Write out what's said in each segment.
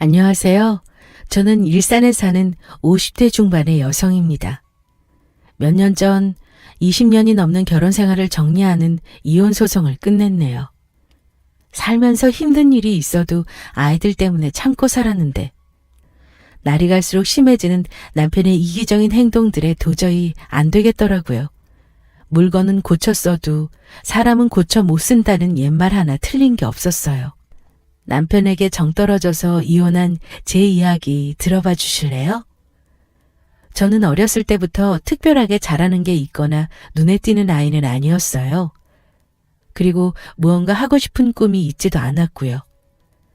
안녕하세요. 저는 일산에 사는 50대 중반의 여성입니다. 몇 년 전 20년이 넘는 결혼 생활을 정리하는 이혼 소송을 끝냈네요. 살면서 힘든 일이 있어도 아이들 때문에 참고 살았는데 날이 갈수록 심해지는 남편의 이기적인 행동들에 도저히 안 되겠더라고요. 물건은 고쳐 써도 사람은 고쳐 못 쓴다는 옛말 하나 틀린 게 없었어요. 남편에게 정 떨어져서 이혼한 제 이야기 들어봐 주실래요? 저는 어렸을 때부터 특별하게 잘하는 게 있거나 눈에 띄는 아이는 아니었어요. 그리고 무언가 하고 싶은 꿈이 있지도 않았고요.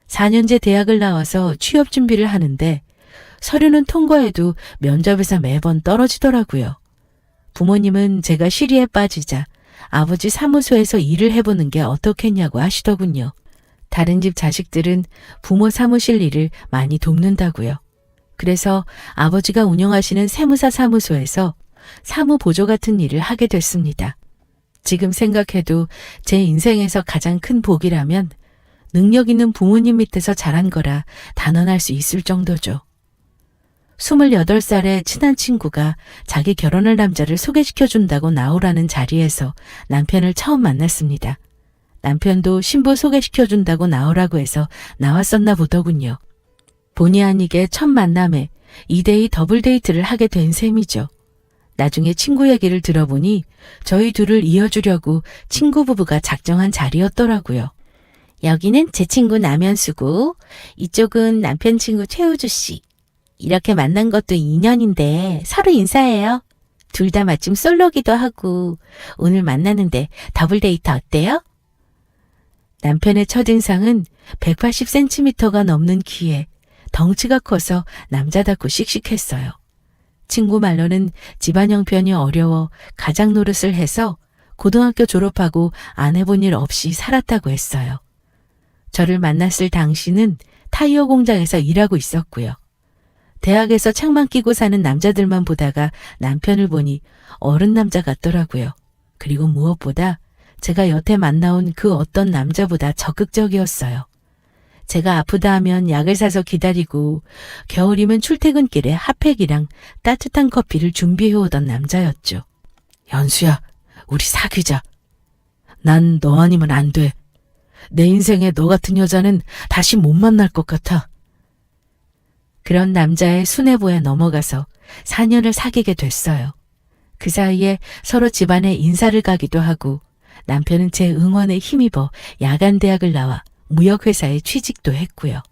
4년제 대학을 나와서 취업 준비를 하는데 서류는 통과해도 면접에서 매번 떨어지더라고요. 부모님은 제가 시리에 빠지자 아버지 사무소에서 일을 해보는 게 어떻겠냐고 하시더군요. 다른 집 자식들은 부모 사무실 일을 많이 돕는다고요. 그래서 아버지가 운영하시는 세무사 사무소에서 사무보조 같은 일을 하게 됐습니다. 지금 생각해도 제 인생에서 가장 큰 복이라면 능력 있는 부모님 밑에서 자란 거라 단언할 수 있을 정도죠. 28살에 친한 친구가 자기 결혼할 남자를 소개시켜준다고 나오라는 자리에서 남편을 처음 만났습니다. 남편도 신부 소개시켜준다고 나오라고 해서 나왔었나 보더군요. 본의 아니게 첫 만남에 2대2 더블 데이트를 하게 된 셈이죠. 나중에 친구 얘기를 들어보니 저희 둘을 이어주려고 친구 부부가 작정한 자리였더라고요. 여기는 제 친구 남현수고 이쪽은 남편 친구 최우주 씨. 이렇게 만난 것도 인연인데 서로 인사해요. 둘 다 마침 솔로기도 하고 오늘 만나는데 더블 데이트 어때요? 남편의 첫인상은 180cm가 넘는 키에 덩치가 커서 남자답고 씩씩했어요. 친구 말로는 집안 형편이 어려워 가장 노릇을 해서 고등학교 졸업하고 안 해본 일 없이 살았다고 했어요. 저를 만났을 당시는 타이어 공장에서 일하고 있었고요. 대학에서 창만 끼고 사는 남자들만 보다가 남편을 보니 어른 남자 같더라고요. 그리고 무엇보다 제가 여태 만나온 그 어떤 남자보다 적극적이었어요. 제가 아프다 하면 약을 사서 기다리고 겨울이면 출퇴근길에 핫팩이랑 따뜻한 커피를 준비해오던 남자였죠. 연수야, 우리 사귀자. 난 너 아니면 안 돼. 내 인생에 너 같은 여자는 다시 못 만날 것 같아. 그런 남자의 수뇌부에 넘어가서 4년을 사귀게 됐어요. 그 사이에 서로 집안에 인사를 가기도 하고 남편은 제 응원에 힘입어 야간대학을 나와 무역회사에 취직도 했고요.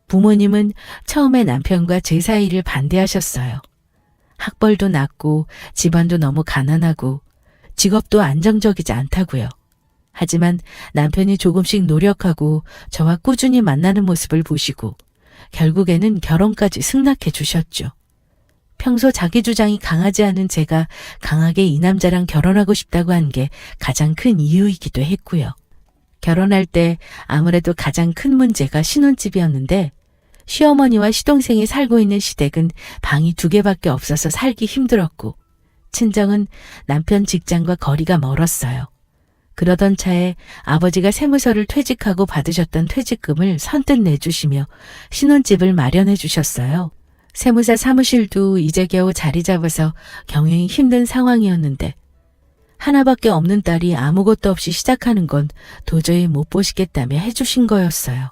부모님은 처음에 남편과 제 사이를 반대하셨어요. 학벌도 낮고 집안도 너무 가난하고 직업도 안정적이지 않다고요. 하지만 남편이 조금씩 노력하고 저와 꾸준히 만나는 모습을 보시고 결국에는 결혼까지 승낙해 주셨죠. 평소 자기 주장이 강하지 않은 제가 강하게 이 남자랑 결혼하고 싶다고 한 게 가장 큰 이유이기도 했고요. 결혼할 때 아무래도 가장 큰 문제가 신혼집이었는데 시어머니와 시동생이 살고 있는 시댁은 방이 2개밖에 없어서 살기 힘들었고 친정은 남편 직장과 거리가 멀었어요. 그러던 차에 아버지가 세무서를 퇴직하고 받으셨던 퇴직금을 선뜻 내주시며 신혼집을 마련해 주셨어요. 세무사 사무실도 이제 겨우 자리 잡아서 경영이 힘든 상황이었는데 하나밖에 없는 딸이 아무것도 없이 시작하는 건 도저히 못 보시겠다며 해주신 거였어요.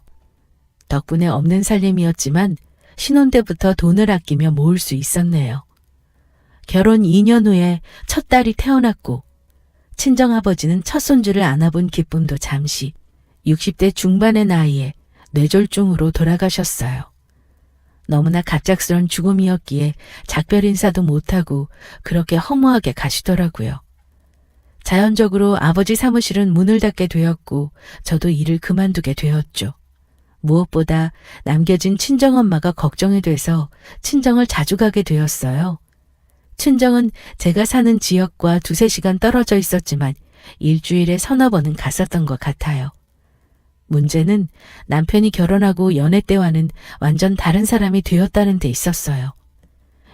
덕분에 없는 살림이었지만 신혼 때부터 돈을 아끼며 모을 수 있었네요. 결혼 2년 후에 첫 딸이 태어났고 친정아버지는 첫 손주를 안아본 기쁨도 잠시 60대 중반의 나이에 뇌졸중으로 돌아가셨어요. 너무나 갑작스런 죽음이었기에 작별 인사도 못하고 그렇게 허무하게 가시더라고요. 자연적으로 아버지 사무실은 문을 닫게 되었고 저도 일을 그만두게 되었죠. 무엇보다 남겨진 친정엄마가 걱정이 돼서 친정을 자주 가게 되었어요. 친정은 제가 사는 지역과 2-3시간 떨어져 있었지만 일주일에 3-4번은 갔었던 것 같아요. 문제는 남편이 결혼하고 연애 때와는 완전 다른 사람이 되었다는 데 있었어요.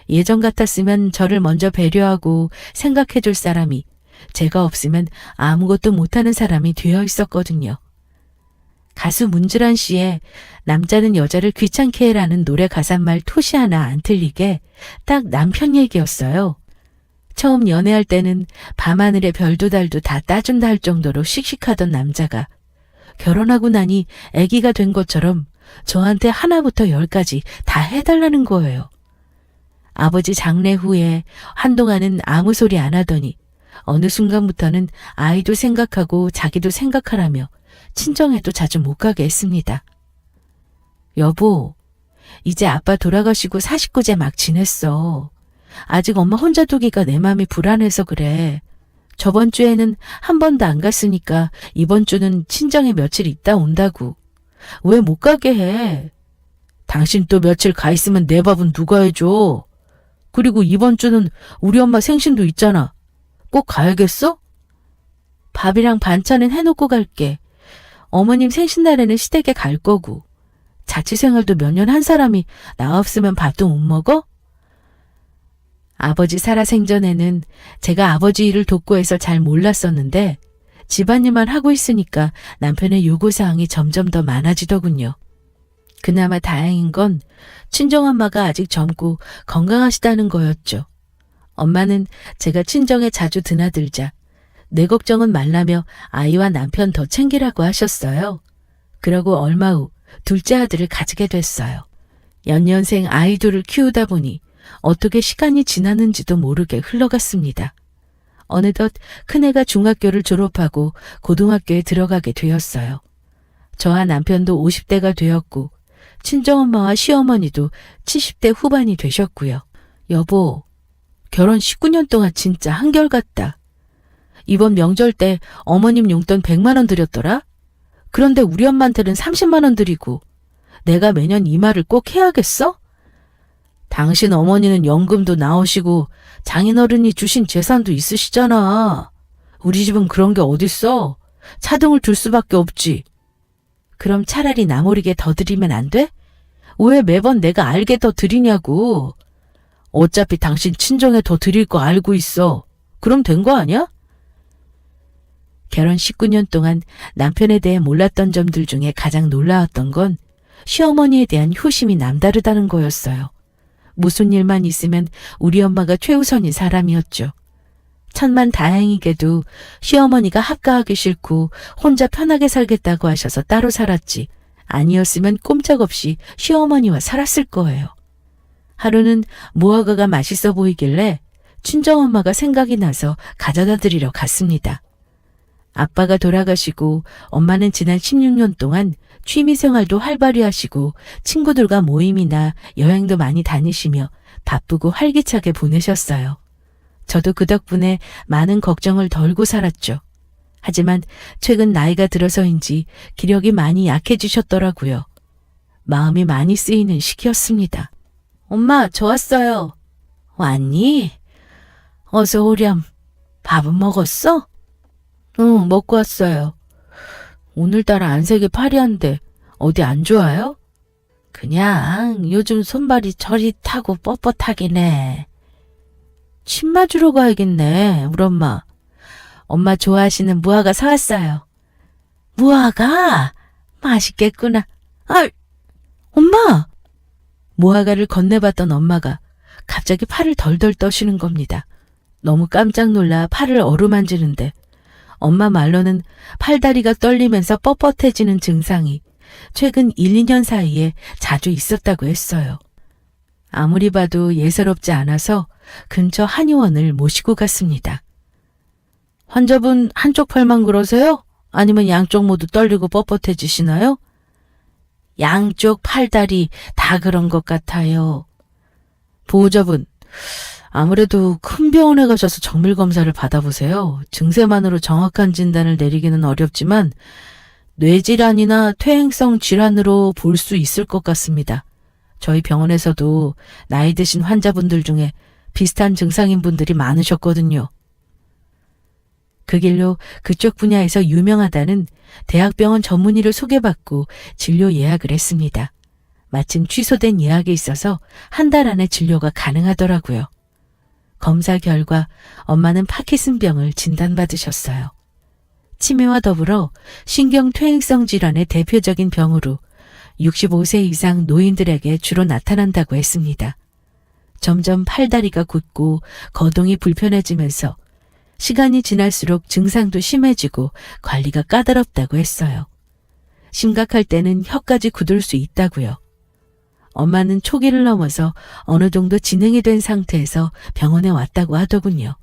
예전 같았으면 저를 먼저 배려하고 생각해 줄 사람이 제가 없으면 아무것도 못하는 사람이 되어 있었거든요. 가수 문주란 씨의 남자는 여자를 귀찮게 해라는 노래 가사말 토시 하나 안 틀리게 딱 남편 얘기였어요. 처음 연애할 때는 밤하늘의 별도 달도 다 따준다 할 정도로 씩씩하던 남자가 결혼하고 나니 아기가 된 것처럼 저한테 하나부터 열까지 다 해달라는 거예요. 아버지 장례 후에 한동안은 아무 소리 안 하더니 어느 순간부터는 아이도 생각하고 자기도 생각하라며 친정에도 자주 못 가게 했습니다. 여보, 이제 아빠 돌아가시고 49제 막 지냈어. 아직 엄마 혼자 두기가 내 맘이 불안해서 그래. 저번 주에는 한 번도 안 갔으니까 이번 주는 친정에 며칠 있다 온다고. 왜 못 가게 해? 당신 또 며칠 가 있으면 내 밥은 누가 해줘? 그리고 이번 주는 우리 엄마 생신도 있잖아. 꼭 가야겠어? 밥이랑 반찬은 해놓고 갈게. 어머님 생신날에는 시댁에 갈 거고. 자취생활도 몇 년 한 사람이 나 없으면 밥도 못 먹어? 아버지 살아생전에는 제가 아버지 일을 돕고 해서 잘 몰랐었는데 집안일만 하고 있으니까 남편의 요구사항이 점점 더 많아지더군요. 그나마 다행인 건 친정엄마가 아직 젊고 건강하시다는 거였죠. 엄마는 제가 친정에 자주 드나들자 내 걱정은 말라며 아이와 남편 더 챙기라고 하셨어요. 그러고 얼마 후 둘째 아들을 가지게 됐어요. 연년생 아이들을 키우다 보니 어떻게 시간이 지났는지도 모르게 흘러갔습니다. 어느덧 큰애가 중학교를 졸업하고 고등학교에 들어가게 되었어요. 저와 남편도 50대가 되었고 친정엄마와 시어머니도 70대 후반이 되셨고요. 여보, 결혼 19년 동안 진짜 한결같다. 이번 명절 때 어머님 용돈 100만 원 드렸더라? 그런데 우리 엄마한테는 30만 원 드리고 내가 매년 이 말을 꼭 해야겠어? 당신 어머니는 연금도 나오시고 장인어른이 주신 재산도 있으시잖아. 우리 집은 그런 게 어딨어? 차등을 둘 수밖에 없지. 그럼 차라리 나몰이게 더 드리면 안 돼? 왜 매번 내가 알게 더 드리냐고. 어차피 당신 친정에 더 드릴 거 알고 있어. 그럼 된 거 아니야? 결혼 19년 동안 남편에 대해 몰랐던 점들 중에 가장 놀라웠던 건 시어머니에 대한 효심이 남다르다는 거였어요. 무슨 일만 있으면 우리 엄마가 최우선인 사람이었죠. 천만 다행이게도 시어머니가 합가하기 싫고 혼자 편하게 살겠다고 하셔서 따로 살았지. 아니었으면 꼼짝없이 시어머니와 살았을 거예요. 하루는 무화과가 맛있어 보이길래 친정엄마가 생각이 나서 가져다 드리러 갔습니다. 아빠가 돌아가시고 엄마는 지난 16년 동안 취미생활도 활발히 하시고 친구들과 모임이나 여행도 많이 다니시며 바쁘고 활기차게 보내셨어요. 저도 그 덕분에 많은 걱정을 덜고 살았죠. 하지만 최근 나이가 들어서인지 기력이 많이 약해지셨더라고요. 마음이 많이 쓰이는 시기였습니다. 엄마, 저 왔어요. 왔니? 어서 오렴. 밥은 먹었어? 응, 먹고 왔어요. 오늘따라 안색이 파리한데 어디 안 좋아요? 그냥 요즘 손발이 저리 타고 뻣뻣하긴 해. 침 맞으러 가야겠네, 우리 엄마. 엄마 좋아하시는 무화과 사왔어요. 무화과? 맛있겠구나. 아, 엄마! 무화과를 건네봤던 엄마가 갑자기 팔을 덜덜 떠시는 겁니다. 너무 깜짝 놀라 팔을 어루만지는데 엄마 말로는 팔다리가 떨리면서 뻣뻣해지는 증상이 최근 1, 2년 사이에 자주 있었다고 했어요. 아무리 봐도 예사롭지 않아서 근처 한의원을 모시고 갔습니다. 환자분 한쪽 팔만 그러세요? 아니면 양쪽 모두 떨리고 뻣뻣해지시나요? 양쪽 팔다리 다 그런 것 같아요. 보호자분, 아무래도 큰 병원에 가셔서 정밀검사를 받아보세요. 증세만으로 정확한 진단을 내리기는 어렵지만 뇌질환이나 퇴행성 질환으로 볼 수 있을 것 같습니다. 저희 병원에서도 나이 드신 환자분들 중에 비슷한 증상인 분들이 많으셨거든요. 그 길로 그쪽 분야에서 유명하다는 대학병원 전문의를 소개받고 진료 예약을 했습니다. 마침 취소된 예약이 있어서 한 달 안에 진료가 가능하더라고요. 검사 결과 엄마는 파킨슨병을 진단받으셨어요. 치매와 더불어 신경퇴행성 질환의 대표적인 병으로 65세 이상 노인들에게 주로 나타난다고 했습니다. 점점 팔다리가 굳고 거동이 불편해지면서 시간이 지날수록 증상도 심해지고 관리가 까다롭다고 했어요. 심각할 때는 혀까지 굳을 수 있다고요. 엄마는 초기를 넘어서 어느 정도 진행이 된 상태에서 병원에 왔다고 하더군요.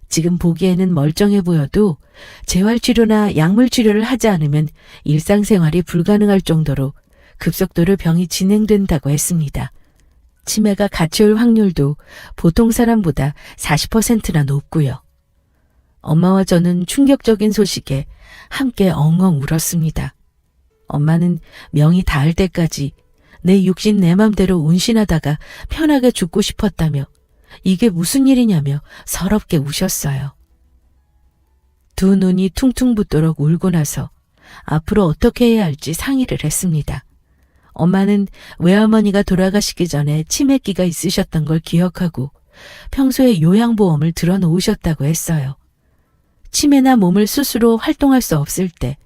지금 보기에는 멀쩡해 보여도 재활치료나 약물치료를 하지 않으면 일상생활이 불가능할 정도로 급속도로 병이 진행된다고 했습니다. 치매가 같이 올 확률도 보통 사람보다 40%나 높고요. 엄마와 저는 충격적인 소식에 함께 엉엉 울었습니다. 엄마는 명이 닿을 때까지 내 육신 내 맘대로 운신하다가 편하게 죽고 싶었다며 이게 무슨 일이냐며 서럽게 우셨어요. 두 눈이 퉁퉁 붓도록 울고 나서 앞으로 어떻게 해야 할지 상의를 했습니다. 엄마는 외할머니가 돌아가시기 전에 치매기가 있으셨던 걸 기억하고 평소에 요양보험을 들어놓으셨다고 했어요. 치매나 몸을 스스로 활동할 수 없을 때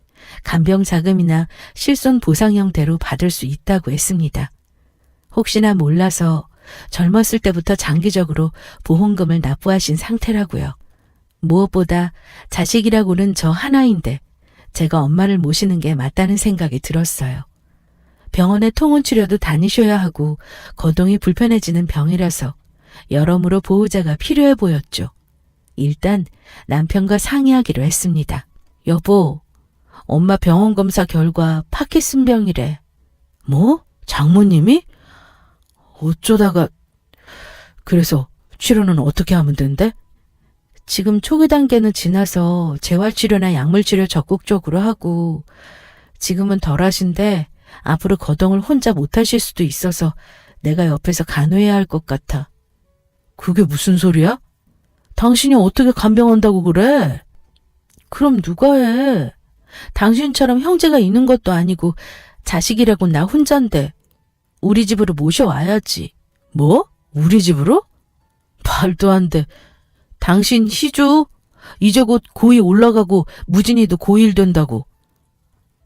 간병 자금이나 실손 보상 형태로 받을 수 있다고 했습니다. 혹시나 몰라서 젊었을 때부터 장기적으로 보험금을 납부하신 상태라고요. 무엇보다 자식이라고는 저 하나인데 제가 엄마를 모시는 게 맞다는 생각이 들었어요. 병원에 통원치료도 다니셔야 하고 거동이 불편해지는 병이라서 여러모로 보호자가 필요해 보였죠. 일단 남편과 상의하기로 했습니다. 여보, 엄마 병원 검사 결과 파킨슨병이래. 뭐? 장모님이? 어쩌다가... 그래서 치료는 어떻게 하면 된대? 지금 초기 단계는 지나서 재활치료나 약물치료 적극적으로 하고 지금은 덜하신데 앞으로 거동을 혼자 못하실 수도 있어서 내가 옆에서 간호해야 할 것 같아. 그게 무슨 소리야? 당신이 어떻게 간병한다고 그래? 그럼 누가 해? 당신처럼 형제가 있는 것도 아니고 자식이라고 나 혼잔데 우리 집으로 모셔와야지. 뭐? 우리 집으로? 말도 안 돼. 당신 희주? 이제 곧 고2 올라가고 무진이도 고1 된다고.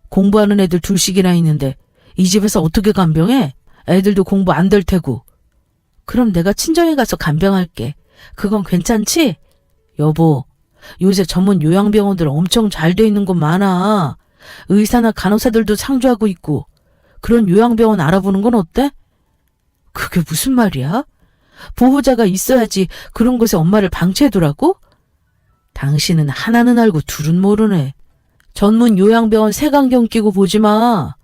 공부하는 애들 둘씩이나 있는데 이 집에서 어떻게 간병해? 애들도 공부 안 될 테고. 그럼 내가 친정에 가서 간병할게. 그건 괜찮지? 여보, 요새 전문 요양병원들 엄청 잘 돼 있는 곳 많아. 의사나 간호사들도 상주하고 있고. 그런 요양병원 알아보는 건 어때? 그게 무슨 말이야? 보호자가 있어야지 그런 곳에 엄마를 방치해두라고? 당신은 하나는 알고 둘은 모르네. 전문 요양병원 색안경 끼고 보지 마.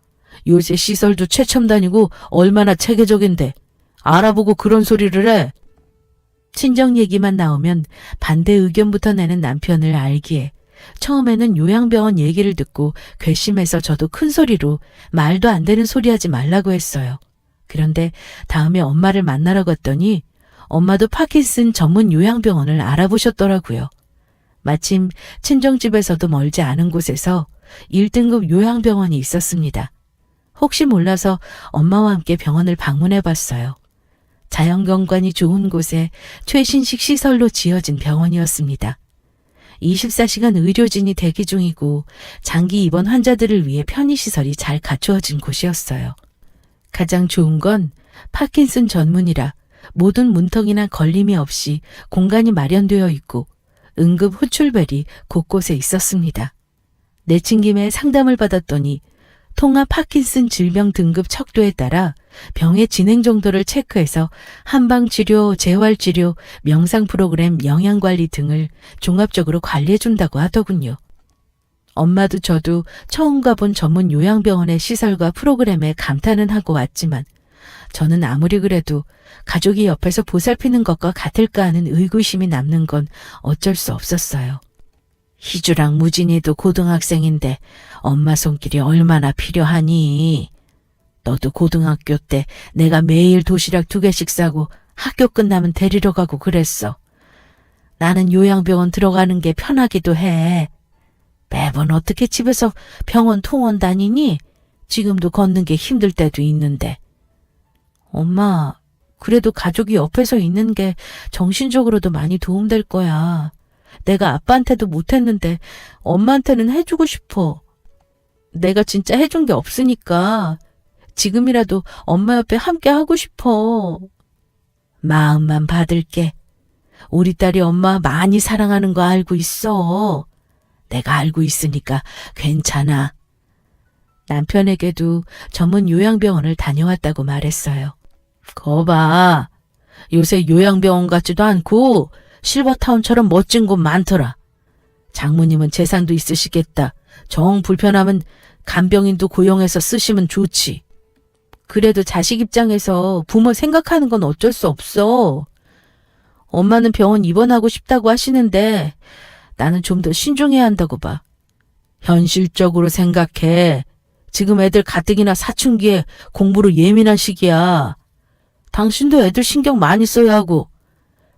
요새 시설도 최첨단이고 얼마나 체계적인데 알아보고 그런 소리를 해. 친정 얘기만 나오면 반대 의견부터 내는 남편을 알기에 처음에는 요양병원 얘기를 듣고 괘씸해서 저도 큰 소리로 말도 안 되는 소리 하지 말라고 했어요. 그런데 다음에 엄마를 만나러 갔더니 엄마도 파킨슨 전문 요양병원을 알아보셨더라고요. 마침 친정집에서도 멀지 않은 곳에서 1등급 요양병원이 있었습니다. 혹시 몰라서 엄마와 함께 병원을 방문해 봤어요. 자연경관이 좋은 곳에 최신식 시설로 지어진 병원이었습니다. 24시간 의료진이 대기 중이고 장기 입원 환자들을 위해 편의시설이 잘 갖추어진 곳이었어요. 가장 좋은 건 파킨슨 전문이라 모든 문턱이나 걸림이 없이 공간이 마련되어 있고 응급 호출벨이 곳곳에 있었습니다. 내친김에 상담을 받았더니 통합 파킨슨 질병 등급 척도에 따라 병의 진행 정도를 체크해서 한방치료, 재활치료, 명상 프로그램, 영양관리 등을 종합적으로 관리해준다고 하더군요. 엄마도 저도 처음 가본 전문 요양병원의 시설과 프로그램에 감탄은 하고 왔지만 저는 아무리 그래도 가족이 옆에서 보살피는 것과 같을까 하는 의구심이 남는 건 어쩔 수 없었어요. 희주랑 무진이도 고등학생인데 엄마 손길이 얼마나 필요하니? 너도 고등학교 때 내가 매일 도시락 2개씩 싸고 학교 끝나면 데리러 가고 그랬어. 나는 요양병원 들어가는 게 편하기도 해. 매번 어떻게 집에서 병원 통원 다니니? 지금도 걷는 게 힘들 때도 있는데. 엄마, 그래도 가족이 옆에서 있는 게 정신적으로도 많이 도움될 거야. 내가 아빠한테도 못했는데 엄마한테는 해주고 싶어. 내가 진짜 해준 게 없으니까 지금이라도 엄마 옆에 함께 하고 싶어. 마음만 받을게. 우리 딸이 엄마 많이 사랑하는 거 알고 있어. 내가 알고 있으니까 괜찮아. 남편에게도 전문 요양병원을 다녀왔다고 말했어요. 거봐. 요새 요양병원 같지도 않고 실버타운처럼 멋진 곳 많더라. 장모님은 재산도 있으시겠다. 정 불편하면 간병인도 고용해서 쓰시면 좋지. 그래도 자식 입장에서 부모 생각하는 건 어쩔 수 없어. 엄마는 병원 입원하고 싶다고 하시는데 나는 좀 더 신중해야 한다고 봐. 현실적으로 생각해. 지금 애들 가뜩이나 사춘기에 공부로 예민한 시기야. 당신도 애들 신경 많이 써야 하고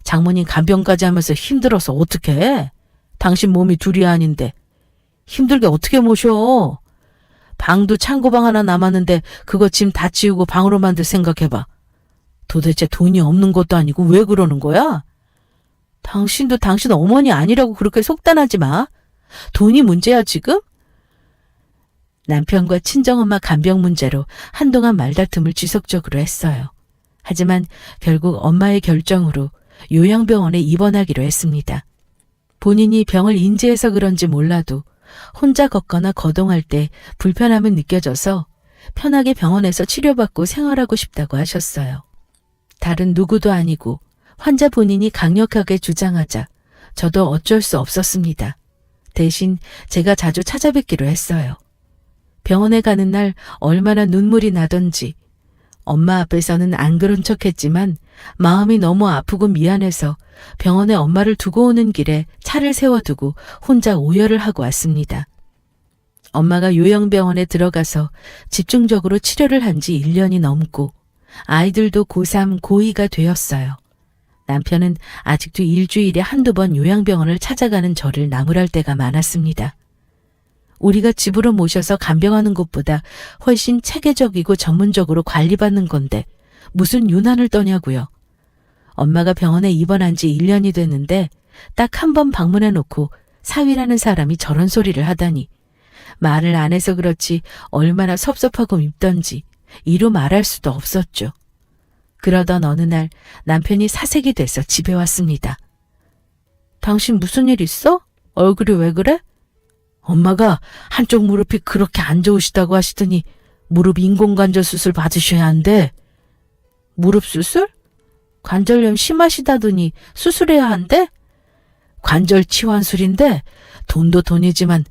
장모님 간병까지 하면서 힘들어서 어떡해? 당신 몸이 둘이 아닌데 힘들게 어떻게 모셔? 방도 창고방 하나 남았는데 그거 짐 다 치우고 방으로 만들 생각해봐. 도대체 돈이 없는 것도 아니고 왜 그러는 거야? 당신도 당신 어머니 아니라고 그렇게 속단하지 마. 돈이 문제야 지금? 남편과 친정엄마 간병 문제로 한동안 말다툼을 지속적으로 했어요. 하지만 결국 엄마의 결정으로 요양병원에 입원하기로 했습니다. 본인이 병을 인지해서 그런지 몰라도 혼자 걷거나 거동할 때 불편함은 느껴져서 편하게 병원에서 치료받고 생활하고 싶다고 하셨어요. 다른 누구도 아니고 환자 본인이 강력하게 주장하자 저도 어쩔 수 없었습니다. 대신 제가 자주 찾아뵙기로 했어요. 병원에 가는 날 얼마나 눈물이 나던지 엄마 앞에서는 안 그런 척했지만 마음이 너무 아프고 미안해서 병원에 엄마를 두고 오는 길에 차를 세워두고 혼자 오열을 하고 왔습니다. 엄마가 요양병원에 들어가서 집중적으로 치료를 한 지 1년이 넘고 아이들도 고3, 고2가 되었어요. 남편은 아직도 일주일에 한두 번 요양병원을 찾아가는 저를 나무랄 때가 많았습니다. 우리가 집으로 모셔서 간병하는 것보다 훨씬 체계적이고 전문적으로 관리받는 건데 무슨 유난을 떠냐고요. 엄마가 병원에 입원한 지 1년이 됐는데 딱 한 번 방문해 놓고 사위라는 사람이 저런 소리를 하다니 말을 안 해서 그렇지 얼마나 섭섭하고 밉던지 이루 말할 수도 없었죠. 그러던 어느 날 남편이 사색이 돼서 집에 왔습니다. 당신 무슨 일 있어? 얼굴이 왜 그래? 엄마가 한쪽 무릎이 그렇게 안 좋으시다고 하시더니 무릎 인공관절 수술 받으셔야 한대. 무릎 수술? 관절염 심하시다더니 수술해야 한대? 관절 치환술인데 돈도 돈이지만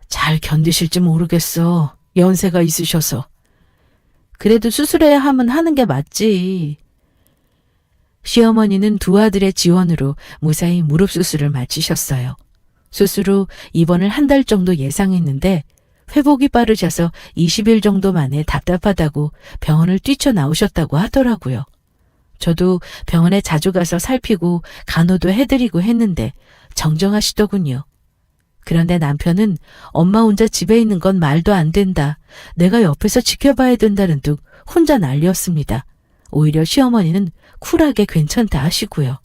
잘 견디실지 모르겠어. 연세가 있으셔서. 그래도 수술해야 하면 하는 게 맞지. 시어머니는 두 아들의 지원으로 무사히 무릎 수술을 마치셨어요. 수술 후 입원을 한 달 정도 예상했는데 회복이 빠르셔서 20일 정도 만에 답답하다고 병원을 뛰쳐나오셨다고 하더라고요. 저도 병원에 자주 가서 살피고 간호도 해드리고 했는데 정정하시더군요. 그런데 남편은 엄마 혼자 집에 있는 건 말도 안 된다. 내가 옆에서 지켜봐야 된다는 둥 혼자 난리였습니다. 오히려 시어머니는 쿨하게 괜찮다 하시고요.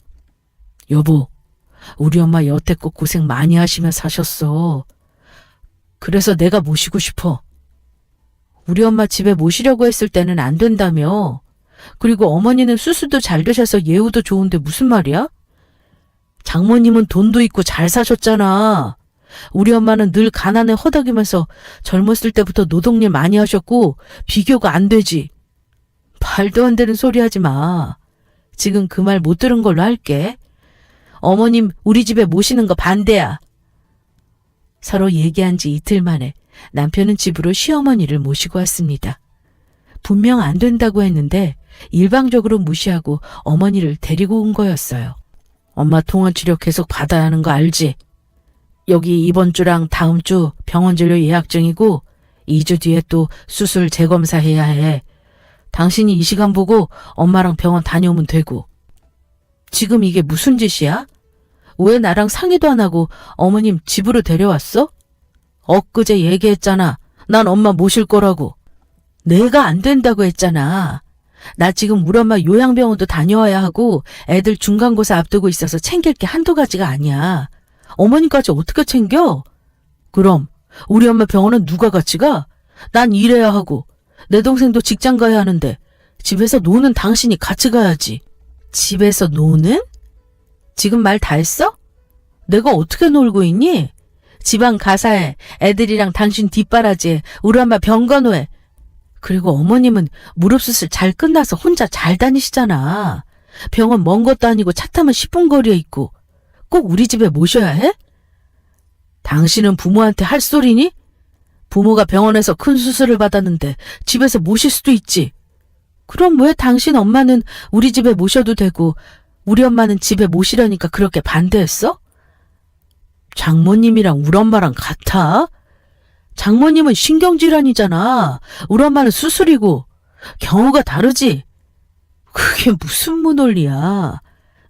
여보, 우리 엄마 여태껏 고생 많이 하시며 사셨어. 그래서 내가 모시고 싶어. 우리 엄마 집에 모시려고 했을 때는 안 된다며. 그리고 어머니는 수술도 잘 되셔서 예후도 좋은데 무슨 말이야? 장모님은 돈도 있고 잘 사셨잖아. 우리 엄마는 늘 가난에 허덕이면서 젊었을 때부터 노동일 많이 하셨고 비교가 안 되지. 말도 안 되는 소리 하지 마. 지금 그 말 못 들은 걸로 할게. 어머님 우리 집에 모시는 거 반대야. 서로 얘기한 지 이틀 만에 남편은 집으로 시어머니를 모시고 왔습니다. 분명 안 된다고 했는데 일방적으로 무시하고 어머니를 데리고 온 거였어요. 엄마 통원치료 계속 받아야 하는 거 알지? 여기 이번 주랑 다음 주 병원 진료 예약 중이고 2주 뒤에 또 수술 재검사해야 해. 당신이 이 시간 보고 엄마랑 병원 다녀오면 되고. 지금 이게 무슨 짓이야? 왜 나랑 상의도 안 하고 어머님 집으로 데려왔어? 엊그제 얘기했잖아. 난 엄마 모실 거라고. 내가 안 된다고 했잖아. 나 지금 우리 엄마 요양병원도 다녀와야 하고 애들 중간고사 앞두고 있어서 챙길 게 한두 가지가 아니야. 어머니까지 어떻게 챙겨? 그럼 우리 엄마 병원은 누가 같이 가? 난 일해야 하고 내 동생도 직장 가야 하는데 집에서 노는 당신이 같이 가야지. 집에서 노는? 지금 말 다 했어? 내가 어떻게 놀고 있니? 지방 가사에 애들이랑 당신 뒷바라지에 우리 엄마 병간호에. 그리고 어머님은 무릎 수술 잘 끝나서 혼자 잘 다니시잖아. 병원 먼 것도 아니고 차 타면 10분 거리에 있고 꼭 우리 집에 모셔야 해? 당신은 부모한테 할 소리니? 부모가 병원에서 큰 수술을 받았는데 집에서 모실 수도 있지. 그럼 왜 당신 엄마는 우리 집에 모셔도 되고 우리 엄마는 집에 모시려니까 그렇게 반대했어? 장모님이랑 우리 엄마랑 같아? 장모님은 신경질환이잖아. 우리 엄마는 수술이고 경우가 다르지. 그게 무슨 무논리야.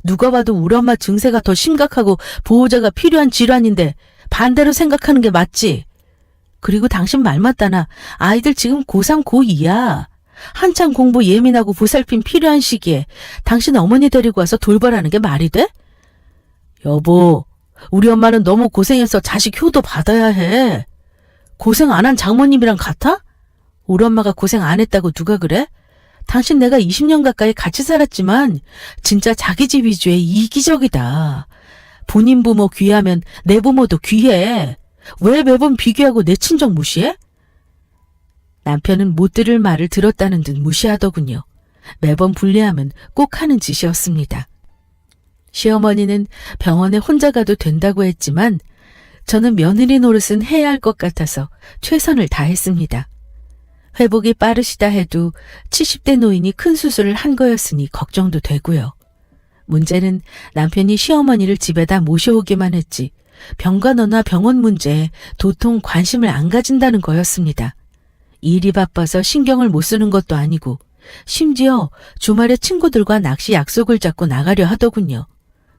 누가 봐도 우리 엄마 증세가 더 심각하고 보호자가 필요한 질환인데 반대로 생각하는 게 맞지. 그리고 당신 말 맞다나 아이들 지금 고3, 고2야. 한창 공부 예민하고 보살핌 필요한 시기에 당신 어머니 데리고 와서 돌보라는 게 말이 돼? 여보, 우리 엄마는 너무 고생해서 자식 효도 받아야 해. 고생 안 한 장모님이랑 같아? 우리 엄마가 고생 안 했다고 누가 그래? 당신 내가 20년 가까이 같이 살았지만 진짜 자기 집 위주의 이기적이다. 본인 부모 귀하면 내 부모도 귀해. 왜 매번 비교하고 내 친정 무시해? 남편은 못 들을 말을 들었다는 듯 무시하더군요. 매번 불리하면 꼭 하는 짓이었습니다. 시어머니는 병원에 혼자 가도 된다고 했지만 저는 며느리 노릇은 해야 할 것 같아서 최선을 다했습니다. 회복이 빠르시다 해도 70대 노인이 큰 수술을 한 거였으니 걱정도 되고요. 문제는 남편이 시어머니를 집에다 모셔오기만 했지 병간호나 병원 문제에 도통 관심을 안 가진다는 거였습니다. 일이 바빠서 신경을 못 쓰는 것도 아니고 심지어 주말에 친구들과 낚시 약속을 잡고 나가려 하더군요.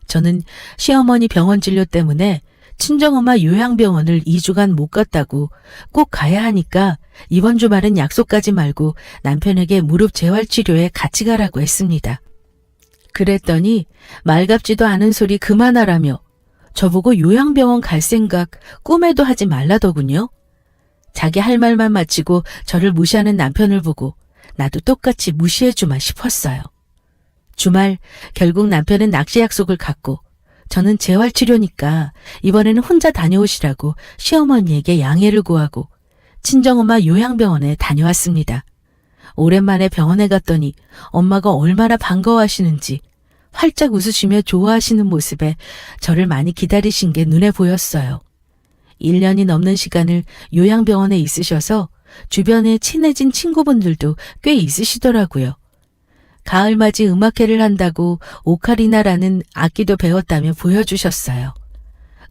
저는 시어머니 병원 진료 때문에 친정엄마 요양병원을 2주간 못 갔다고 꼭 가야 하니까 이번 주말은 약속까지 말고 남편에게 무릎 재활치료에 같이 가라고 했습니다. 그랬더니 말 같지도 않은 소리 그만하라며 저보고 요양병원 갈 생각 꿈에도 하지 말라더군요. 자기 할 말만 마치고 저를 무시하는 남편을 보고 나도 똑같이 무시해주마 싶었어요. 주말 결국 남편은 낚시 약속을 갖고 저는 재활치료니까 이번에는 혼자 다녀오시라고 시어머니에게 양해를 구하고 친정엄마 요양병원에 다녀왔습니다. 오랜만에 병원에 갔더니 엄마가 얼마나 반가워하시는지 활짝 웃으시며 좋아하시는 모습에 저를 많이 기다리신 게 눈에 보였어요. 1년이 넘는 시간을 요양병원에 있으셔서 주변에 친해진 친구분들도 꽤 있으시더라고요. 가을맞이 음악회를 한다고 오카리나라는 악기도 배웠다며 보여주셨어요.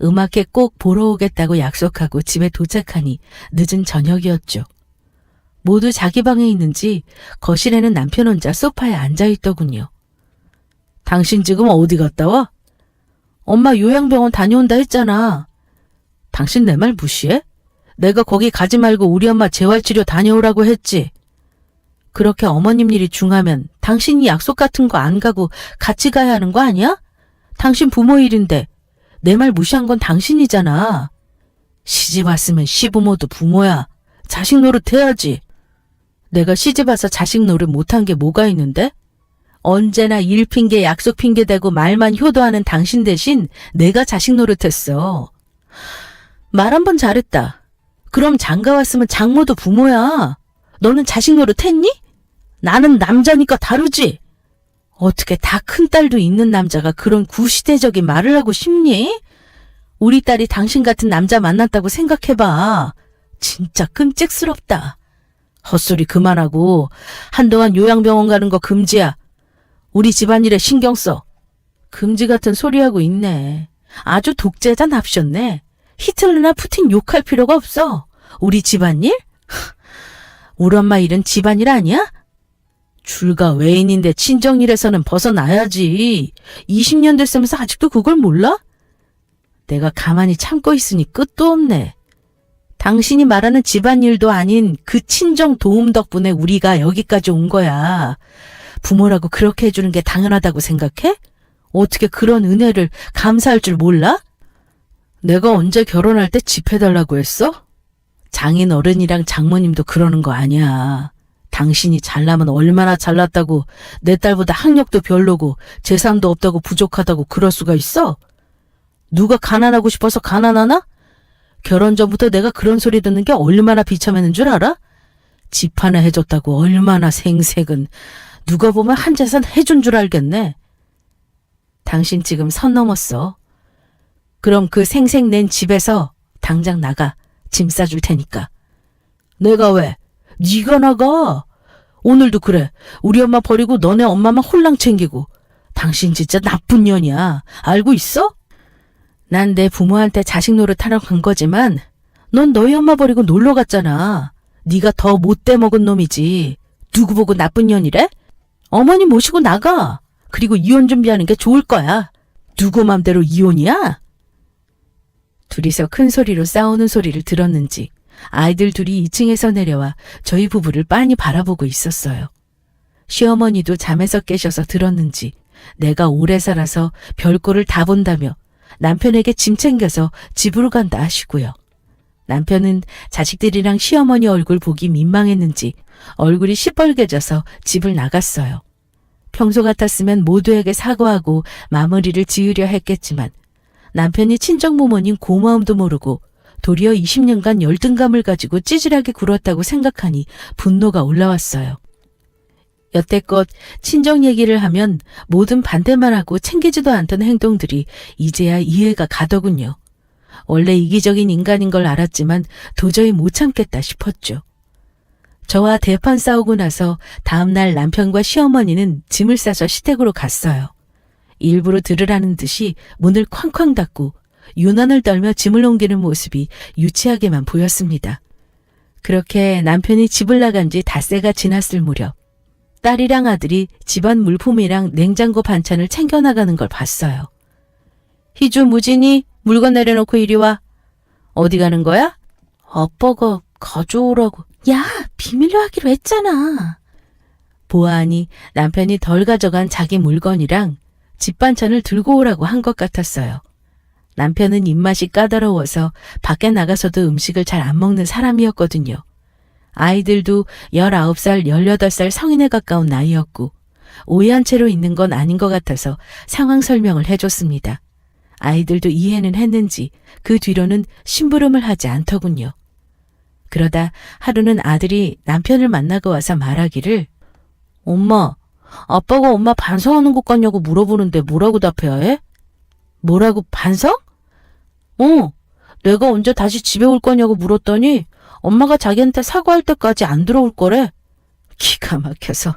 음악회 꼭 보러 오겠다고 약속하고 집에 도착하니 늦은 저녁이었죠. 모두 자기 방에 있는지 거실에는 남편 혼자 소파에 앉아있더군요. 당신 지금 어디 갔다 와? 엄마 요양병원 다녀온다 했잖아. 당신 내 말 무시해? 내가 거기 가지 말고 우리 엄마 재활치료 다녀오라고 했지. 그렇게 어머님 일이 중하면 당신이 약속 같은 거 안 가고 같이 가야 하는 거 아니야? 당신 부모 일인데 내 말 무시한 건 당신이잖아. 시집 왔으면 시부모도 부모야. 자식 노릇 해야지. 내가 시집 와서 자식 노릇 못한 게 뭐가 있는데? 언제나 일 핑계 약속 핑계 대고 말만 효도하는 당신 대신 내가 자식 노릇했어. 말 한 번 잘했다. 그럼 장가 왔으면 장모도 부모야. 너는 자식 노릇했니? 나는 남자니까 다르지. 어떻게 다 큰딸도 있는 남자가 그런 구시대적인 말을 하고 싶니? 우리 딸이 당신 같은 남자 만났다고 생각해봐. 진짜 끔찍스럽다. 헛소리 그만하고 한동안 요양병원 가는 거 금지야. 우리 집안일에 신경 써. 금지 같은 소리하고 있네. 아주 독재자 납셨네. 히틀러나 푸틴 욕할 필요가 없어. 우리 집안일? 우리 엄마 일은 집안일 아니야? 줄가 외인인데 친정일에서는 벗어나야지. 20년 됐으면서 아직도 그걸 몰라? 내가 가만히 참고 있으니 끝도 없네. 당신이 말하는 집안일도 아닌 그 친정 도움 덕분에 우리가 여기까지 온 거야. 부모라고 그렇게 해주는 게 당연하다고 생각해? 어떻게 그런 은혜를 감사할 줄 몰라? 내가 언제 결혼할 때 집 해달라고 했어? 장인 어른이랑 장모님도 그러는 거 아니야. 당신이 잘나면 얼마나 잘났다고 내 딸보다 학력도 별로고 재산도 없다고 부족하다고 그럴 수가 있어? 누가 가난하고 싶어서 가난하나? 결혼 전부터 내가 그런 소리 듣는 게 얼마나 비참했는 줄 알아? 집 하나 해줬다고 얼마나 생색은. 누가 보면 한 재산 해준 줄 알겠네. 당신 지금 선 넘었어. 그럼 그 생색 낸 집에서 당장 나가. 짐 싸줄 테니까. 내가 왜? 네가 나가. 오늘도 그래. 우리 엄마 버리고 너네 엄마만 홀랑 챙기고. 당신 진짜 나쁜 년이야. 알고 있어? 난 내 부모한테 자식 노릇하러 간 거지만 넌 너희 엄마 버리고 놀러 갔잖아. 네가 더 못돼 먹은 놈이지. 누구 보고 나쁜 년이래? 어머니 모시고 나가. 그리고 이혼 준비하는 게 좋을 거야. 누구 맘대로 이혼이야? 둘이서 큰 소리로 싸우는 소리를 들었는지 아이들 둘이 2층에서 내려와 저희 부부를 빤히 바라보고 있었어요. 시어머니도 잠에서 깨셔서 들었는지 내가 오래 살아서 별꼴을 다 본다며 남편에게 짐 챙겨서 집으로 간다 하시고요. 남편은 자식들이랑 시어머니 얼굴 보기 민망했는지 얼굴이 시뻘개져서 집을 나갔어요. 평소 같았으면 모두에게 사과하고 마무리를 지으려 했겠지만 남편이 친정 부모님 고마움도 모르고 도리어 20년간 열등감을 가지고 찌질하게 굴었다고 생각하니 분노가 올라왔어요. 여태껏 친정 얘기를 하면 뭐든 반대만 하고 챙기지도 않던 행동들이 이제야 이해가 가더군요. 원래 이기적인 인간인 걸 알았지만 도저히 못 참겠다 싶었죠. 저와 대판 싸우고 나서 다음날 남편과 시어머니는 짐을 싸서 시댁으로 갔어요. 일부러 들으라는 듯이 문을 쾅쾅 닫고 유난을 떨며 짐을 옮기는 모습이 유치하게만 보였습니다. 그렇게 남편이 집을 나간 지 닷새가 지났을 무렵 딸이랑 아들이 집안 물품이랑 냉장고 반찬을 챙겨나가는 걸 봤어요. 희주 무진이 물건 내려놓고 이리 와. 어디 가는 거야? 아빠가 가져오라고. 야, 비밀로 하기로 했잖아. 보아하니 남편이 덜 가져간 자기 물건이랑 집 반찬을 들고 오라고 한 것 같았어요. 남편은 입맛이 까다로워서 밖에 나가서도 음식을 잘 안 먹는 사람이었거든요. 아이들도 19살, 18살 성인에 가까운 나이였고 오해한 채로 있는 건 아닌 것 같아서 상황 설명을 해줬습니다. 아이들도 이해는 했는지 그 뒤로는 심부름을 하지 않더군요. 그러다 하루는 아들이 남편을 만나고 와서 말하기를 엄마, 아빠가 엄마 반성하는 것 같냐고 물어보는데 뭐라고 답해야 해? 뭐라고 반성? 내가 언제 다시 집에 올 거냐고 물었더니 엄마가 자기한테 사과할 때까지 안 들어올 거래. 기가 막혀서.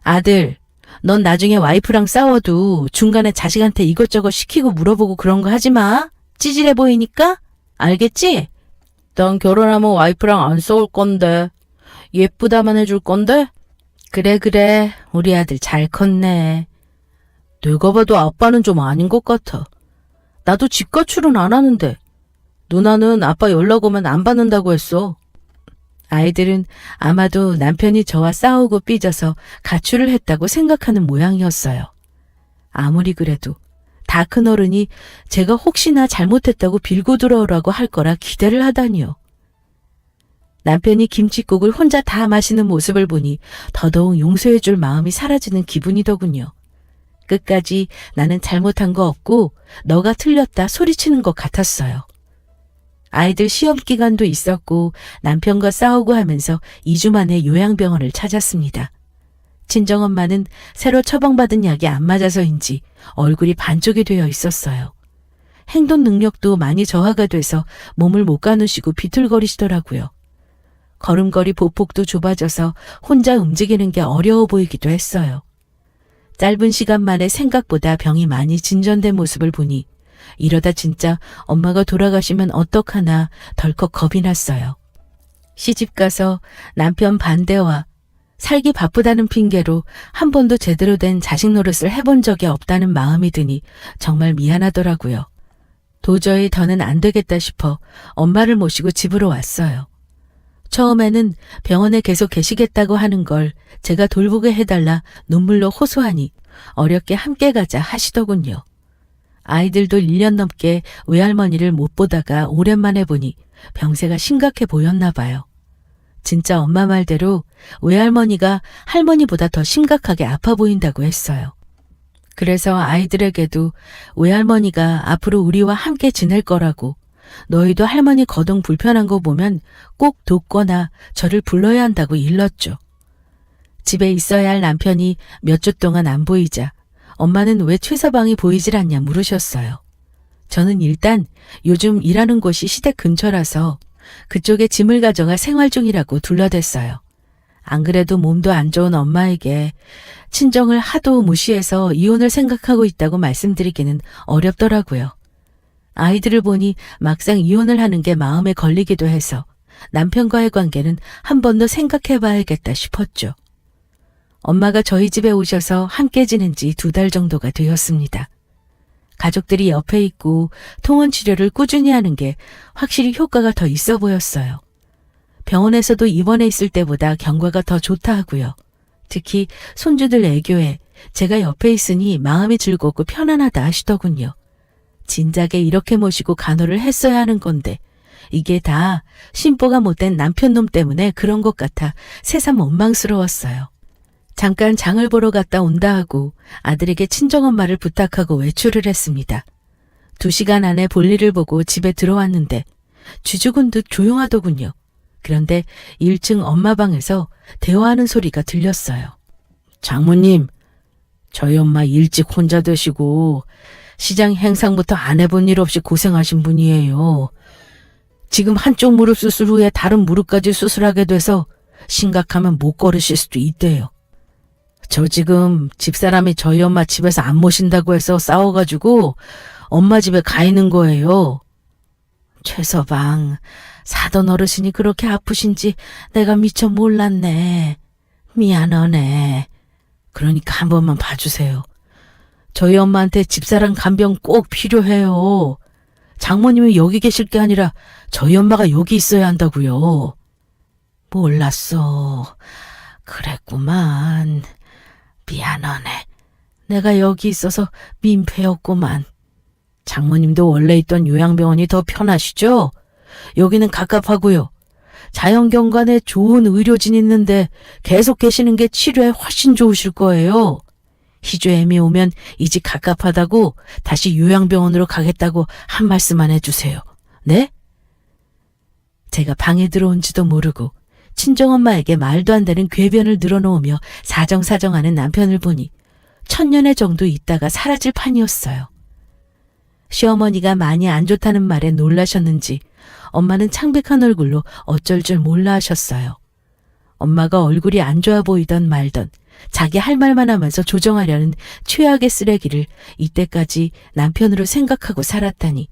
아들, 넌 나중에 와이프랑 싸워도 중간에 자식한테 이것저것 시키고 물어보고 그런 거 하지 마. 찌질해 보이니까? 알겠지? 난 결혼하면 와이프랑 안 싸울 건데. 예쁘다만 해줄 건데? 그래. 우리 아들 잘 컸네. 내가 봐도 아빠는 좀 아닌 것 같아. 나도 집 가출은 안 하는데. 누나는 아빠 연락 오면 안 받는다고 했어. 아이들은 아마도 남편이 저와 싸우고 삐져서 가출을 했다고 생각하는 모양이었어요. 아무리 그래도 다 큰 어른이 제가 혹시나 잘못했다고 빌고 들어오라고 할 거라 기대를 하다니요. 남편이 김칫국을 혼자 다 마시는 모습을 보니 더더욱 용서해줄 마음이 사라지는 기분이더군요. 끝까지 나는 잘못한 거 없고 너가 틀렸다 소리치는 것 같았어요. 아이들 시험 기간도 있었고 남편과 싸우고 하면서 2주 만에 요양병원을 찾았습니다. 친정엄마는 새로 처방받은 약이 안 맞아서인지 얼굴이 반쪽이 되어 있었어요. 행동 능력도 많이 저하가 돼서 몸을 못 가누시고 비틀거리시더라고요. 걸음걸이 보폭도 좁아져서 혼자 움직이는 게 어려워 보이기도 했어요. 짧은 시간 만에 생각보다 병이 많이 진전된 모습을 보니 이러다 진짜 엄마가 돌아가시면 어떡하나 덜컥 겁이 났어요. 시집가서 남편 반대와 살기 바쁘다는 핑계로 한 번도 제대로 된 자식 노릇을 해본 적이 없다는 마음이 드니 정말 미안하더라고요. 도저히 더는 안 되겠다 싶어 엄마를 모시고 집으로 왔어요. 처음에는 병원에 계속 계시겠다고 하는 걸 제가 돌보게 해달라 눈물로 호소하니 어렵게 함께 가자 하시더군요. 아이들도 1년 넘게 외할머니를 못 보다가 오랜만에 보니 병세가 심각해 보였나 봐요. 진짜 엄마 말대로 외할머니가 할머니보다 더 심각하게 아파 보인다고 했어요. 그래서 아이들에게도 외할머니가 앞으로 우리와 함께 지낼 거라고, 너희도 할머니 거동 불편한 거 보면 꼭 돕거나 저를 불러야 한다고 일렀죠. 집에 있어야 할 남편이 몇 주 동안 안 보이자 엄마는 왜 최서방이 보이질 않냐 물으셨어요. 저는 일단 요즘 일하는 곳이 시댁 근처라서 그쪽에 짐을 가져가 생활 중이라고 둘러댔어요. 안 그래도 몸도 안 좋은 엄마에게 친정을 하도 무시해서 이혼을 생각하고 있다고 말씀드리기는 어렵더라고요. 아이들을 보니 막상 이혼을 하는 게 마음에 걸리기도 해서 남편과의 관계는 한 번 더 생각해 봐야겠다 싶었죠. 엄마가 저희 집에 오셔서 함께 지낸 지 2달 정도가 되었습니다. 가족들이 옆에 있고 통원 치료를 꾸준히 하는 게 확실히 효과가 더 있어 보였어요. 병원에서도 입원해 있을 때보다 경과가 더 좋다 하고요. 특히 손주들 애교에 제가 옆에 있으니 마음이 즐겁고 편안하다 하시더군요. 진작에 이렇게 모시고 간호를 했어야 하는 건데 이게 다 심보가 못된 남편놈 때문에 그런 것 같아 새삼 원망스러웠어요. 잠깐 장을 보러 갔다 온다 하고 아들에게 친정엄마를 부탁하고 외출을 했습니다. 2시간 안에 볼일을 보고 집에 들어왔는데 쥐죽은 듯 조용하더군요. 그런데 1층 엄마 방에서 대화하는 소리가 들렸어요. 장모님, 저희 엄마 일찍 혼자 되시고 시장 행상부터 안 해본 일 없이 고생하신 분이에요. 지금 한쪽 무릎 수술 후에 다른 무릎까지 수술하게 돼서 심각하면 못 걸으실 수도 있대요. 저 지금 집사람이 저희 엄마 집에서 안 모신다고 해서 싸워가지고 엄마 집에 가 있는 거예요. 최서방, 사돈 어르신이 그렇게 아프신지 내가 미처 몰랐네. 미안하네. 그러니까 한 번만 봐주세요. 저희 엄마한테 집사람 간병 꼭 필요해요. 장모님이 여기 계실 게 아니라 저희 엄마가 여기 있어야 한다고요. 몰랐어. 그랬구만. 미안하네. 내가 여기 있어서 민폐였구만. 장모님도 원래 있던 요양병원이 더 편하시죠? 여기는 갑갑하고요. 자연경관에 좋은 의료진 있는데 계속 계시는 게 치료에 훨씬 좋으실 거예요. 희주애미 오면 이 집 갑갑하다고 다시 요양병원으로 가겠다고 한 말씀만 해주세요. 네? 제가 방에 들어온지도 모르고 친정엄마에게 말도 안 되는 궤변을 늘어놓으며 사정사정하는 남편을 보니 천년의 정도 있다가 사라질 판이었어요. 시어머니가 많이 안 좋다는 말에 놀라셨는지 엄마는 창백한 얼굴로 어쩔 줄 몰라 하셨어요. 엄마가 얼굴이 안 좋아 보이던 말던 자기 할 말만 하면서 조정하려는 최악의 쓰레기를 이때까지 남편으로 생각하고 살았다니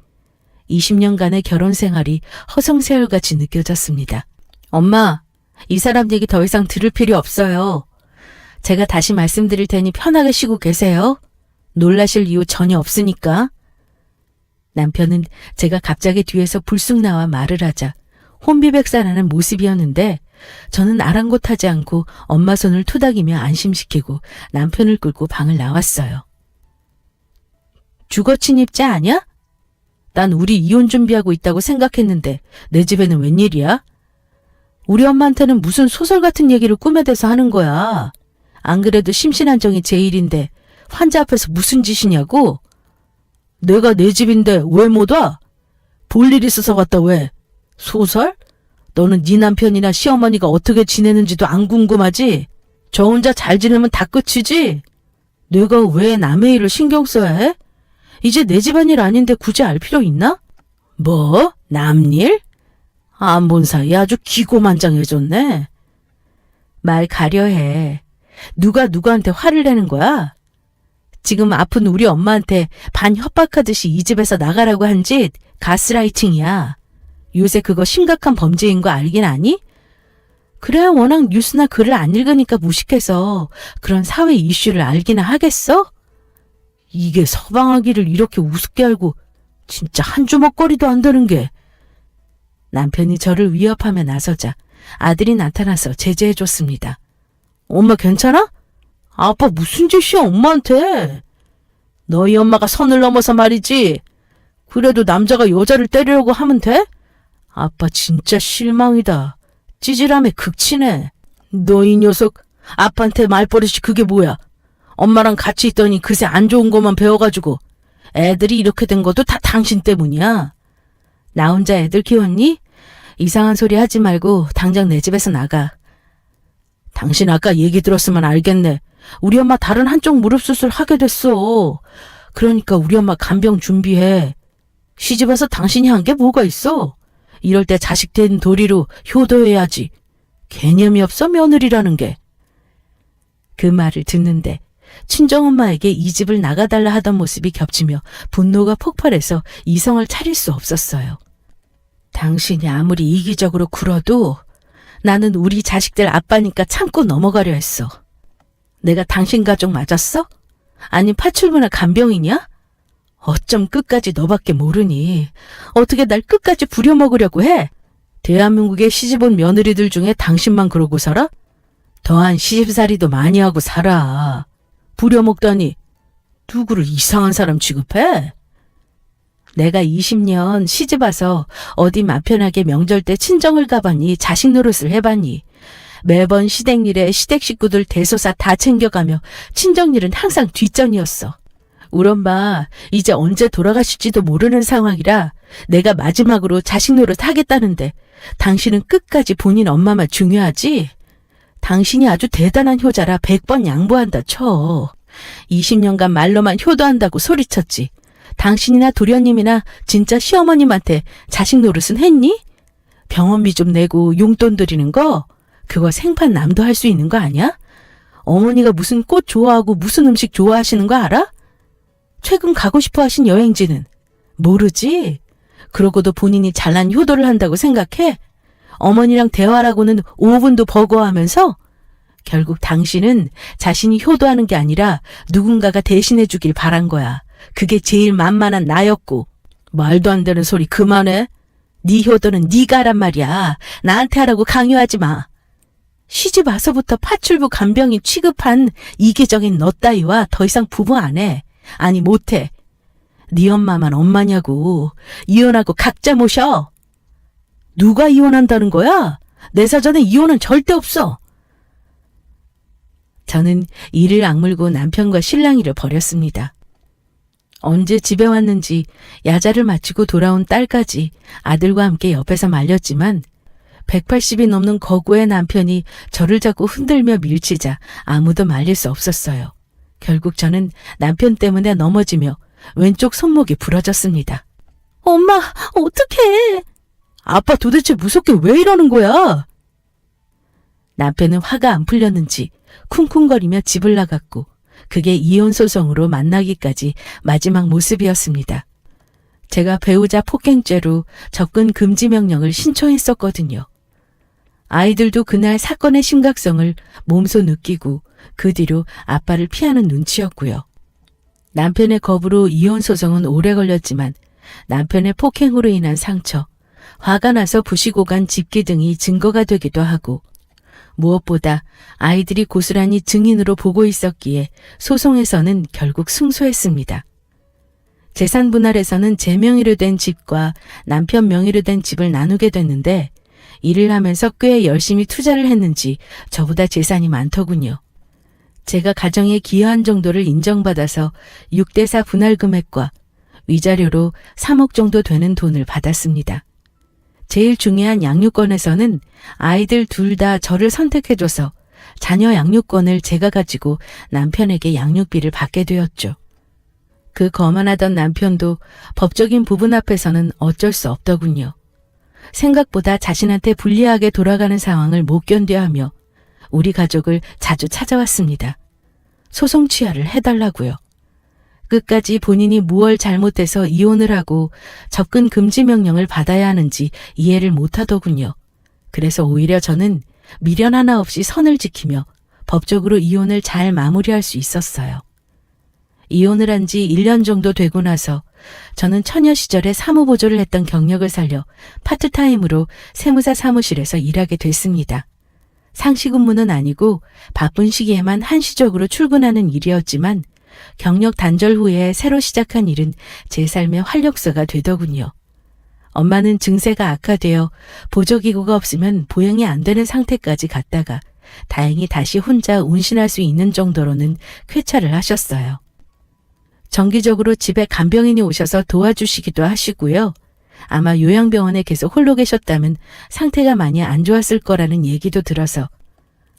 20년간의 결혼 생활이 허송세월같이 느껴졌습니다. 엄마, 이 사람 얘기 더 이상 들을 필요 없어요. 제가 다시 말씀드릴 테니 편하게 쉬고 계세요. 놀라실 이유 전혀 없으니까. 남편은 제가 갑자기 뒤에서 불쑥 나와 말을 하자 혼비백산하는 모습이었는데 저는 아랑곳하지 않고 엄마 손을 토닥이며 안심시키고 남편을 끌고 방을 나왔어요. 주거침입자 아냐? 난 우리 이혼 준비하고 있다고 생각했는데 내 집에는 웬일이야? 우리 엄마한테는 무슨 소설 같은 얘기를 꾸며대서 하는 거야. 안 그래도 심신안정이 제 일인데 환자 앞에서 무슨 짓이냐고? 내가 내 집인데 왜 못 와? 볼 일 있어서 왔다 왜? 소설? 너는 네 남편이나 시어머니가 어떻게 지내는지도 안 궁금하지? 저 혼자 잘 지내면 다 끝이지? 내가 왜 남의 일을 신경 써야 해? 이제 내 집안일 아닌데 굳이 알 필요 있나? 뭐? 남일? 안 본 사이에 아주 기고만장해졌네. 말 가려해. 누가 누구한테 화를 내는 거야? 지금 아픈 우리 엄마한테 반 협박하듯이 이 집에서 나가라고 한 짓 가스라이팅이야. 요새 그거 심각한 범죄인 거 알긴 아니? 그래 워낙 뉴스나 글을 안 읽으니까 무식해서 그런 사회 이슈를 알기나 하겠어? 이게 서방아기를 이렇게 우습게 알고 진짜 한 주먹거리도 안 되는 게. 남편이 저를 위협하며 나서자 아들이 나타나서 제재해줬습니다. 엄마 괜찮아? 아빠 무슨 짓이야 엄마한테. 너희 엄마가 선을 넘어서 말이지. 그래도 남자가 여자를 때리려고 하면 돼? 아빠 진짜 실망이다. 찌질함에 극치네. 너 이 녀석, 아빠한테 말버릇이 그게 뭐야? 엄마랑 같이 있더니 그새 안 좋은 것만 배워가지고 애들이 이렇게 된 것도 다 당신 때문이야. 나 혼자 애들 키웠니? 이상한 소리 하지 말고 당장 내 집에서 나가. 당신 아까 얘기 들었으면 알겠네. 우리 엄마 다른 한쪽 무릎 수술 하게 됐어. 그러니까 우리 엄마 간병 준비해. 시집와서 당신이 한 게 뭐가 있어? 이럴 때 자식 된 도리로 효도해야지. 개념이 없어 며느리라는 게. 그 말을 듣는데 친정엄마에게 이 집을 나가달라 하던 모습이 겹치며 분노가 폭발해서 이성을 차릴 수 없었어요. 당신이 아무리 이기적으로 굴어도 나는 우리 자식들 아빠니까 참고 넘어가려 했어. 내가 당신 가족 맞았어? 아니 파출부나 간병이냐? 어쩜 끝까지 너밖에 모르니. 어떻게 날 끝까지 부려먹으려고 해? 대한민국에 시집온 며느리들 중에 당신만 그러고 살아? 더한 시집살이도 많이 하고 살아. 부려먹다니 누구를 이상한 사람 취급해? 내가 20년 시집와서 어디 마편하게 명절 때 친정을 가봤니? 자식 노릇을 해봤니? 매번 시댁일에 시댁 식구들 대소사 다 챙겨가며 친정일은 항상 뒷전이었어. 우리 엄마 이제 언제 돌아가실지도 모르는 상황이라 내가 마지막으로 자식 노릇 하겠다는데 당신은 끝까지 본인 엄마만 중요하지? 당신이 아주 대단한 효자라 100번 양보한다 쳐. 20년간 말로만 효도한다고 소리쳤지. 당신이나 도련님이나 진짜 시어머님한테 자식 노릇은 했니? 병원비 좀 내고 용돈 드리는 거? 그거 생판 남도 할 수 있는 거 아니야? 어머니가 무슨 꽃 좋아하고 무슨 음식 좋아하시는 거 알아? 최근 가고 싶어 하신 여행지는? 모르지? 그러고도 본인이 잘난 효도를 한다고 생각해? 어머니랑 대화라고는 5분도 버거워하면서? 결국 당신은 자신이 효도하는 게 아니라 누군가가 대신해 주길 바란 거야. 그게 제일 만만한 나였고. 말도 안 되는 소리 그만해. 네 효도는 네가 하란 말이야. 나한테 하라고 강요하지 마. 시집 와서부터 파출부 간병인 취급한 이기적인 너 따위와 더 이상 부부 안 해. 아니 못해. 네 엄마만 엄마냐고. 이혼하고 각자 모셔. 누가 이혼한다는 거야? 내 사전에 이혼은 절대 없어. 저는 이를 악물고 남편과 실랑이를 벌였습니다. 언제 집에 왔는지 야자를 마치고 돌아온 딸까지 아들과 함께 옆에서 말렸지만 180이 넘는 거구의 남편이 저를 자꾸 흔들며 밀치자 아무도 말릴 수 없었어요. 결국 저는 남편 때문에 넘어지며 왼쪽 손목이 부러졌습니다. 엄마, 어떡해. 아빠 도대체 무섭게 왜 이러는 거야? 남편은 화가 안 풀렸는지 쿵쿵거리며 집을 나갔고 그게 이혼 소송으로 만나기까지 마지막 모습이었습니다. 제가 배우자 폭행죄로 접근 금지 명령을 신청했었거든요. 아이들도 그날 사건의 심각성을 몸소 느끼고 그 뒤로 아빠를 피하는 눈치였고요. 남편의 거부로 이혼 소송은 오래 걸렸지만 남편의 폭행으로 인한 상처, 화가 나서 부시고 간 집기 등이 증거가 되기도 하고 무엇보다 아이들이 고스란히 증인으로 보고 있었기에 소송에서는 결국 승소했습니다. 재산 분할에서는 제 명의로 된 집과 남편 명의로 된 집을 나누게 됐는데 일을 하면서 꽤 열심히 투자를 했는지 저보다 재산이 많더군요. 제가 가정에 기여한 정도를 인정받아서 6대4 분할 금액과 위자료로 3억 정도 되는 돈을 받았습니다. 제일 중요한 양육권에서는 아이들 둘 다 저를 선택해줘서 자녀 양육권을 제가 가지고 남편에게 양육비를 받게 되었죠. 그 거만하던 남편도 법적인 부분 앞에서는 어쩔 수 없더군요. 생각보다 자신한테 불리하게 돌아가는 상황을 못 견뎌하며 우리 가족을 자주 찾아왔습니다. 소송 취하를 해달라고요. 끝까지 본인이 무얼 잘못해서 이혼을 하고 접근 금지 명령을 받아야 하는지 이해를 못하더군요. 그래서 오히려 저는 미련 하나 없이 선을 지키며 법적으로 이혼을 잘 마무리할 수 있었어요. 이혼을 한 지 1년 정도 되고 나서 저는 처녀 시절에 사무보조를 했던 경력을 살려 파트타임으로 세무사 사무실에서 일하게 됐습니다. 상시 근무는 아니고 바쁜 시기에만 한시적으로 출근하는 일이었지만 경력 단절 후에 새로 시작한 일은 제 삶의 활력소가 되더군요. 엄마는 증세가 악화되어 보조기구가 없으면 보행이 안 되는 상태까지 갔다가 다행히 다시 혼자 운신할 수 있는 정도로는 쾌차를 하셨어요. 정기적으로 집에 간병인이 오셔서 도와주시기도 하시고요. 아마 요양병원에 계속 홀로 계셨다면 상태가 많이 안 좋았을 거라는 얘기도 들어서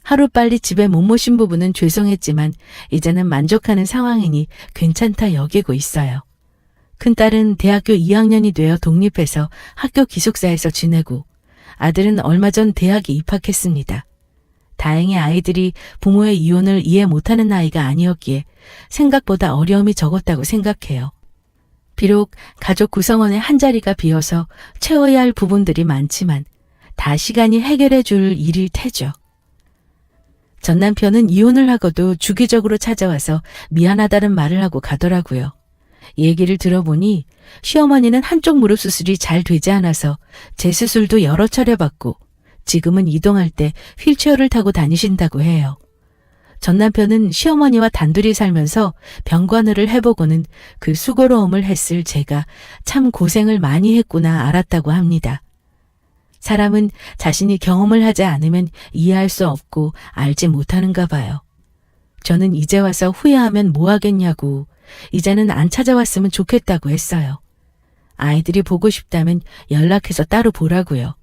하루빨리 집에 못 모신 부분은 죄송했지만 이제는 만족하는 상황이니 괜찮다 여기고 있어요. 큰딸은 대학교 2학년이 되어 독립해서 학교 기숙사에서 지내고 아들은 얼마 전 대학에 입학했습니다. 다행히 아이들이 부모의 이혼을 이해 못하는 나이가 아니었기에 생각보다 어려움이 적었다고 생각해요. 비록 가족 구성원의 한자리가 비어서 채워야 할 부분들이 많지만 다 시간이 해결해 줄 일일 테죠. 전 남편은 이혼을 하고도 주기적으로 찾아와서 미안하다는 말을 하고 가더라고요. 얘기를 들어보니 시어머니는 한쪽 무릎 수술이 잘 되지 않아서 재수술도 여러 차례 받고 지금은 이동할 때 휠체어를 타고 다니신다고 해요. 전 남편은 시어머니와 단둘이 살면서 병관을 해보고는 그 수고로움을 했을 제가 참 고생을 많이 했구나 알았다고 합니다. 사람은 자신이 경험을 하지 않으면 이해할 수 없고 알지 못하는가 봐요. 저는 이제 와서 후회하면 뭐 하겠냐고 이제는 안 찾아왔으면 좋겠다고 했어요. 아이들이 보고 싶다면 연락해서 따로 보라고요.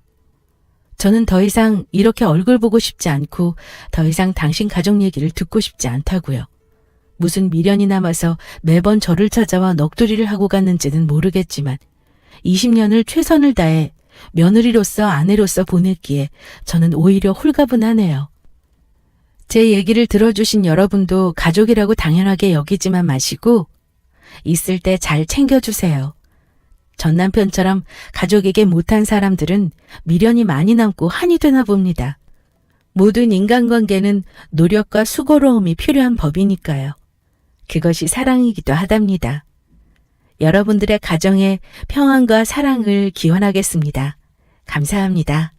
저는 더 이상 이렇게 얼굴 보고 싶지 않고 더 이상 당신 가족 얘기를 듣고 싶지 않다고요. 무슨 미련이 남아서 매번 저를 찾아와 넋두리를 하고 갔는지는 모르겠지만 20년을 최선을 다해 며느리로서 아내로서 보냈기에 저는 오히려 홀가분하네요. 제 얘기를 들어주신 여러분도 가족이라고 당연하게 여기지만 마시고 있을 때 잘 챙겨주세요. 전 남편처럼 가족에게 못한 사람들은 미련이 많이 남고 한이 되나 봅니다. 모든 인간관계는 노력과 수고로움이 필요한 법이니까요. 그것이 사랑이기도 하답니다. 여러분들의 가정에 평안과 사랑을 기원하겠습니다. 감사합니다.